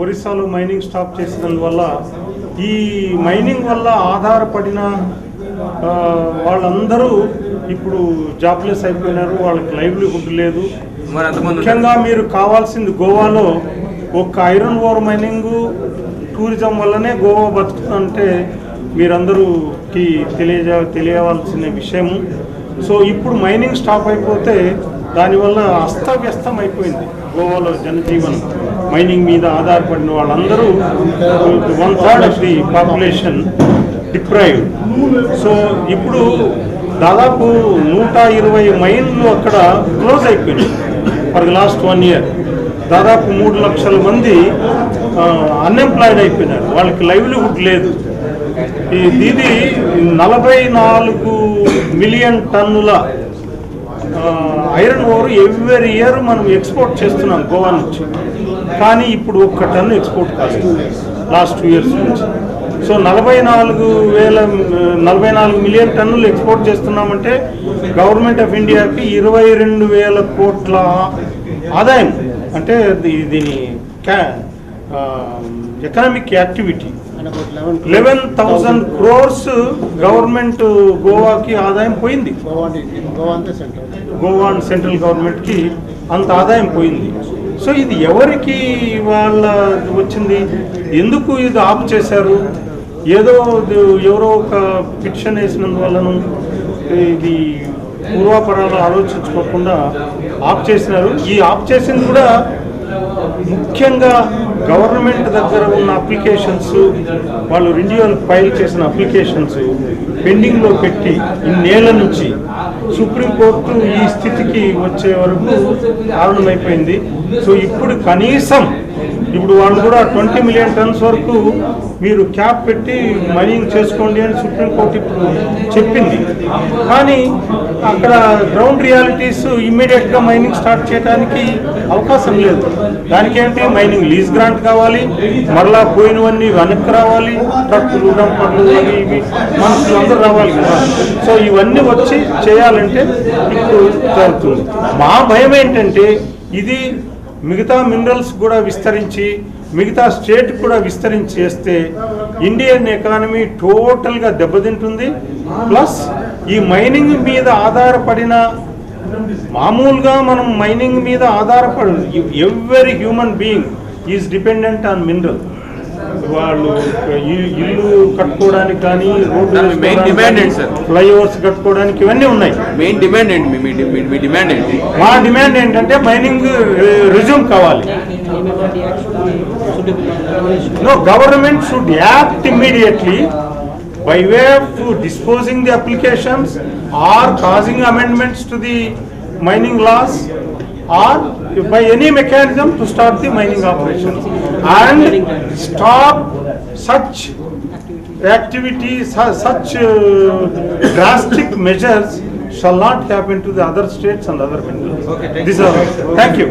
ఒరిస్సాలో mining stop చేసినందువల్ల ఈ mining వల్ల ఆధారపడిన వాళ్ళందరూ ఇప్పుడు జాబ్లెస్ అయిపోయినారు. వాళ్ళకి లైవ్లీహుడ్ లేదు. ముఖ్యంగా మీరు కావాల్సింది గోవాలో ఒక ఐరన్ ఓర్ మైనింగ్ టూరిజం వల్లనే గోవా బతుకుతుందంటే మీరందరూకి తెలియవలసిన విషయము. సో ఇప్పుడు మైనింగ్ స్టాప్ అయిపోతే దానివల్ల అస్తవ్యస్తం అయిపోయింది గోవాలో జనజీవనం. మైనింగ్ మీద ఆధారపడిన వాళ్ళందరూ 1/3 of the population deprived. So ఇప్పుడు దాదాపు 120 మైన్లు అక్కడ క్లోజ్ అయిపోయినాయి ఫర్ ది లాస్ట్ 1 ఇయర్. దాదాపు 3 లక్షల మంది అన్ఎంప్లాయిడ్ అయిపోయినారు. వాళ్ళకి లైవ్లీహుడ్ లేదు. ఇది 44 మిలియన్ టన్నుల ఐరన్ ఓర్ ఎవ్రీ ఇయర్ మనం ఎక్స్పోర్ట్ చేస్తున్నాం గోవా నుంచి. కానీ ఇప్పుడు 1 టన్ను ఎక్స్పోర్ట్ కాదు లాస్ట్ 2 ఇయర్స్ నుంచి. సో 44 మిలియన్ టన్నులు ఎక్స్పోర్ట్ చేస్తున్నామంటే గవర్నమెంట్ ఆఫ్ ఇండియాకి 22,000 కోట్ల ఆదాయం. అంటే దీని ఎకనామిక్ యాక్టివిటీ 11,000 crores గవర్నమెంట్ గోవాకి ఆదాయం పోయింది. గోవా సెంట్రల్ గవర్నమెంట్కి అంత ఆదాయం పోయింది. సో ఇది ఎవరికి వాళ్ళ వచ్చింది? ఎందుకు ఇది ఆప్ చేశారు? ఏదో ఎవరో ఒక పిటిషన్ వేసినందువల్లను ఇది పూర్వాపరాలు ఆలోచించుకోకుండా ఆప్ చేసినారు. ఈ ఆప్ చేసింది కూడా ముఖ్యంగా గవర్నమెంట్ దగ్గర ఉన్న అప్లికేషన్స్, వాళ్ళు రెన్యువల్ ఫైల్ చేసిన అప్లికేషన్స్ పెండింగ్లో పెట్టి ఇన్నేళ్ల నుంచి సుప్రీంకోర్టు ఈ స్థితికి వచ్చే వరకు కారణమైపోయింది. సో ఇప్పుడు కనీసం వాళ్ళు కూడా 20 మిలియన్ టన్స్ వరకు మీరు క్యాప్ పెట్టి మైనింగ్ చేసుకోండి అని సుప్రీంకోర్టు ఇప్పుడు చెప్పింది. కానీ అక్కడ గ్రౌండ్ రియాలిటీస్ ఇమ్మీడియట్గా మైనింగ్ స్టార్ట్ చేయడానికి అవకాశం లేదు. దానికి ఏంటి, మైనింగ్ లీజ్ గ్రాంట్ కావాలి, మరలా పోయినవన్నీ వెనక్కి రావాలి, ట్రక్కులు డంపర్లు అవి ఇవి మనుషులు అందరూ రావాలి కదా. సో ఇవన్నీ వచ్చి చేయాలంటే ఇప్పుడు జరుగుతుంది. మా భయం ఏంటంటే ఇది మిగతా మినరల్స్ కూడా విస్తరించి మిగతా స్టేట్ కూడా విస్తరించి చేస్తే ఇండియన్ ఎకానమీ టోటల్గా దెబ్బతింటుంది. ప్లస్ ఈ మైనింగ్ మీద ఆధారపడిన మామూలుగా మనం మైనింగ్ మీద ఆధారపడి every human being is dependent on mineral. వాళ్ళు ఇల్లు కట్టుకోవడానికి కానీ, రోడ్డు ఫ్లైఓవర్స్ కట్టుకోవడానికి ఇవన్నీ ఉన్నాయి. మెయిన్ డిమాండ్ ఏంటి? మీ డిమాండ్ ఏంటి? మా డిమాండ్ ఏంటంటే మైనింగ్ రిజ్యూమ్ కావాలి. No, government should act immediately by way of disposing the applications or causing amendments to the mining laws or by any mechanism to start the mining operations and stop such activities, such drastic measures shall not happen to the other states and other minerals. Okay, thank you.